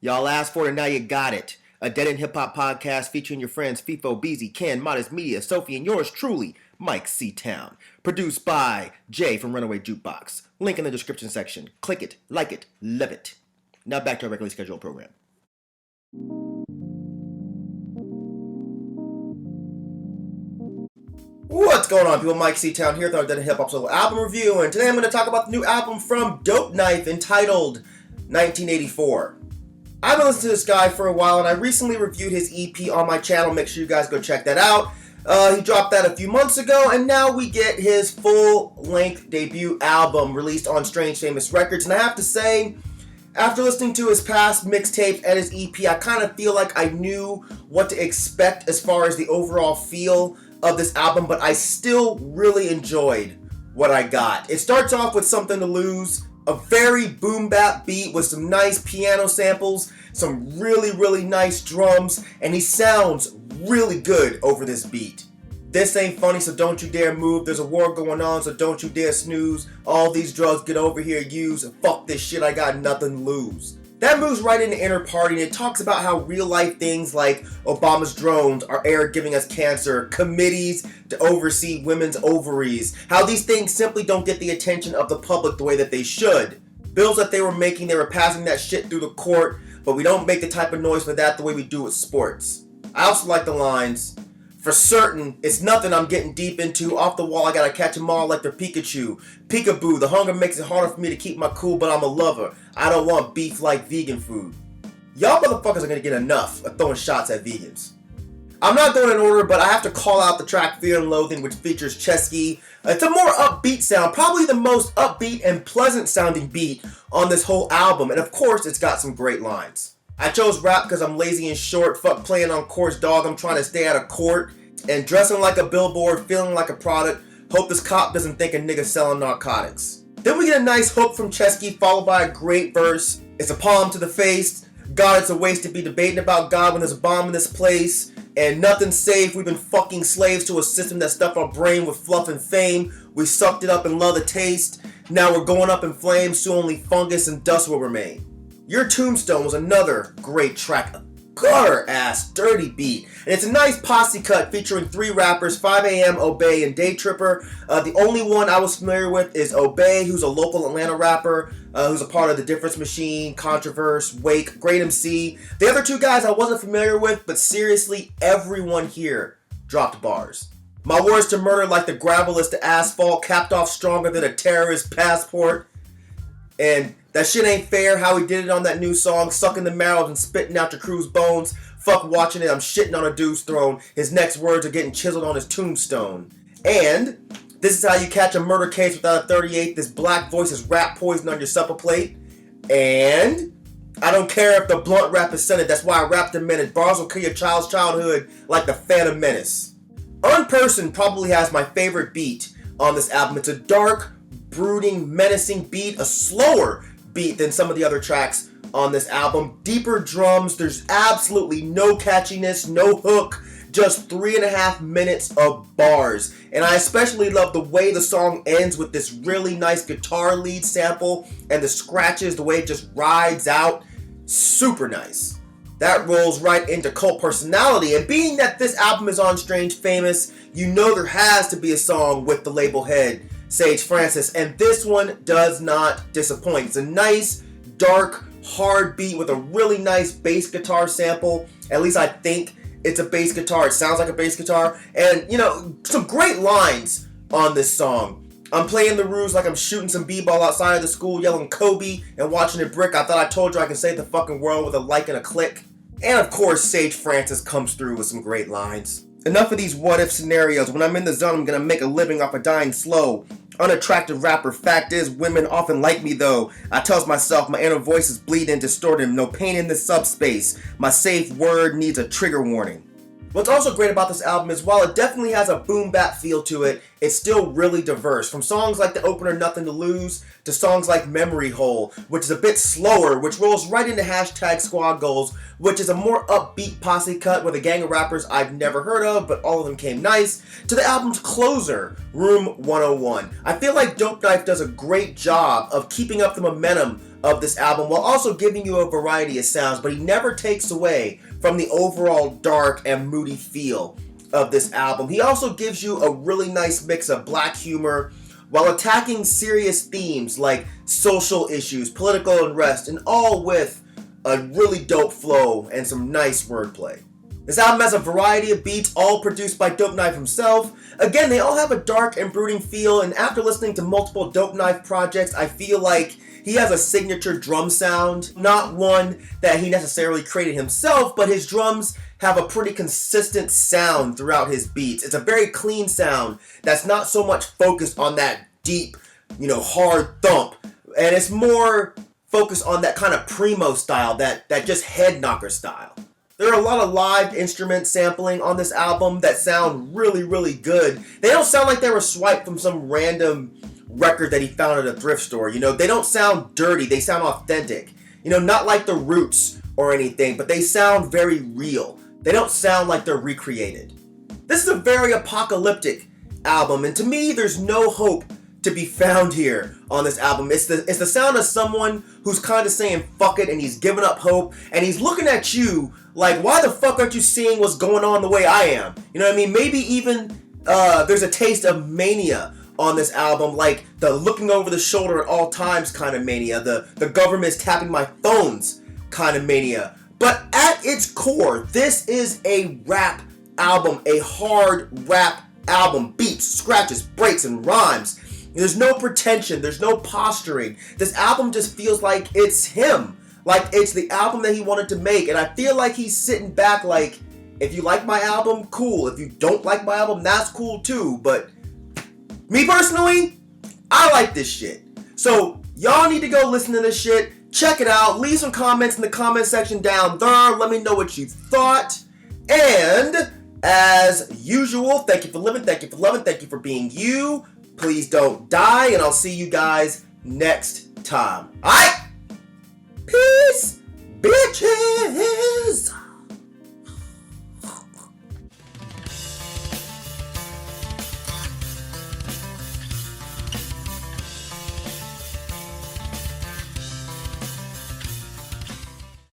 Y'all asked for it and now you got it. A Dead End Hip Hop podcast featuring your friends FIFO, Beezy, Ken, Modest Media, Sophie, and yours truly, Myke C-Town. Produced by Jay from Runaway Jukebox. Link in the description section. Click it, like it, love it. Now back to our regularly scheduled program. What's going on, people? Myke C-Town here with our Dead End Hip Hop solo album review, and today I'm going to talk about the new album from Dope Knife entitled 1984. I've been listening to this guy for a while, and I recently reviewed his EP on my channel. Make sure you guys go check that out. He dropped that a few months ago, and now we get his full-length debut album released on Strange Famous Records. And I have to say, after listening to his past mixtapes and his EP, I kind of feel like I knew what to expect as far as the overall feel of this album, but I still really enjoyed what I got. It starts off with Something to Lose, a very boom bap beat with some nice piano samples, some really nice drums, and he sounds really good over this beat. This ain't funny, so don't you dare move. There's a war going on, so don't you dare snooze. All these drugs, get over here, use. Fuck this shit, I got nothing to lose. That moves right into Inner Party, and it talks about how real life things like Obama's drones are air giving us cancer, committees to oversee women's ovaries, how these things simply don't get the attention of the public the way that they should. Bills that they were making, they were passing that shit through the court, but we don't make the type of noise for that the way we do with sports. I also like the lines, for certain, it's nothing I'm getting deep into. Off the wall, I gotta catch 'em all like they're Pikachu. Peekaboo, the hunger makes it harder for me to keep my cool, but I'm a lover. I don't want beef like vegan food. Y'all motherfuckers are gonna get enough of throwing shots at vegans. I'm not going in order, but I have to call out the track Fear and Loathing, which features Chesky. It's a more upbeat sound, probably the most upbeat and pleasant sounding beat on this whole album, and of course, it's got some great lines. I chose rap because I'm lazy and short, fuck playing on course, dog, I'm trying to stay out of court, and dressing like a billboard, feeling like a product, hope this cop doesn't think a nigga selling narcotics. Then we get a nice hook from Chesky, followed by a great verse. It's a palm to the face, God, it's a waste to be debating about God when there's a bomb in this place, and nothing's safe, we've been fucking slaves to a system that stuffed our brain with fluff and fame, we sucked it up and love the taste, now we're going up in flames, so only fungus and dust will remain. Your Tombstone was another great track, a gutter-ass, dirty beat. And it's a nice posse cut featuring 3 rappers, 5am, Obey, and Day Tripper. The only one I was familiar with is Obey, who's a local Atlanta rapper, who's a part of The Difference Machine, Controverse, Wake, Great MC. The other 2 guys I wasn't familiar with, but seriously, everyone here dropped bars. My words to murder like the gravel is to asphalt, capped off stronger than a terrorist passport. And that shit ain't fair, how he did it on that new song, sucking the marrow and spitting out your crew's bones. Fuck watching it, I'm shitting on a dude's throne. His next words are getting chiseled on his tombstone. And this is how you catch a murder case without a 38. This black voice is rap poison on your supper plate. And I don't care if the blunt rap is scented, that's why I rapped a minute. Bars will kill your child's childhood like the Phantom Menace. Unperson probably has my favorite beat on this album. It's a dark, brooding, menacing beat, a slower beat than some of the other tracks on this album. Deeper drums, there's absolutely no catchiness, no hook, just 3.5 minutes of bars. And I especially love the way the song ends with this really nice guitar lead sample and the scratches, the way it just rides out. Super nice. That rolls right into Cult Personality, and being that this album is on Strange Famous, you know there has to be a song with the label head, Sage Francis, and this one does not disappoint. It's a nice, dark, hard beat with a really nice bass guitar sample. At least I think it's a bass guitar. It sounds like a bass guitar. And, you know, some great lines on this song. I'm playing the ruse like I'm shooting some b-ball outside of the school, yelling Kobe and watching it brick. I thought I told you I can save the fucking world with a like and a click. And of course, Sage Francis comes through with some great lines. Enough of these what-if scenarios. When I'm in the zone, I'm gonna make a living off of dying slow. Unattractive rapper. Fact is, women often like me though. I tells myself my inner voice is bleeding, distorted. No pain in this subspace. My safe word needs a trigger warning. What's also great about this album is while it definitely has a boom bap feel to it, it's still really diverse. From songs like the opener Nothing to Lose to songs like Memory Hole, which is a bit slower, which rolls right into hashtag Squad Goals, which is a more upbeat posse cut with a gang of rappers I've never heard of, but all of them came nice, to the album's closer, Room 101. I feel like Dope Knife does a great job of keeping up the momentum of this album while also giving you a variety of sounds, but he never takes away from the overall dark and moody feel of this album. He also gives you a really nice mix of black humor while attacking serious themes like social issues, political unrest, and all with a really dope flow and some nice wordplay. This album has a variety of beats, all produced by Dope Knife himself. Again, they all have a dark and brooding feel, and after listening to multiple Dope Knife projects, I feel like he has a signature drum sound. Not one that he necessarily created himself, but his drums have a pretty consistent sound throughout his beats. It's a very clean sound that's not so much focused on that deep, hard thump. And it's more focused on that kind of primo style, that just head knocker style. There are a lot of live instrument sampling on this album that sound really, really good. They don't sound like they were swiped from some random record that he found at a thrift store. They don't sound dirty. They sound authentic. Not like The Roots or anything, but they sound very real. They don't sound like they're recreated. This is a very apocalyptic album, and to me, there's no hope to be found here on this album. It's the sound of someone who's kind of saying fuck it, and he's giving up hope, and he's looking at you like, why the fuck aren't you seeing what's going on the way I am? You know what I mean? Maybe even there's a taste of mania on this album, like the looking over the shoulder at all times kind of mania, the government's tapping my phones kind of mania. But at its core, this is a rap album, a hard rap album. Beats, scratches, breaks, and rhymes. There's no pretension, there's no posturing. This album just feels like it's him. Like it's the album that he wanted to make. And I feel like he's sitting back like, if you like my album, cool. If you don't like my album, that's cool too. But me personally, I like this shit. So y'all need to go listen to this shit. Check it out. Leave some comments in the comment section down there. Let me know what you thought. And as usual, thank you for living, thank you for loving, thank you for being you. Please don't die, and I'll see you guys next time. Alright? Peace, bitches!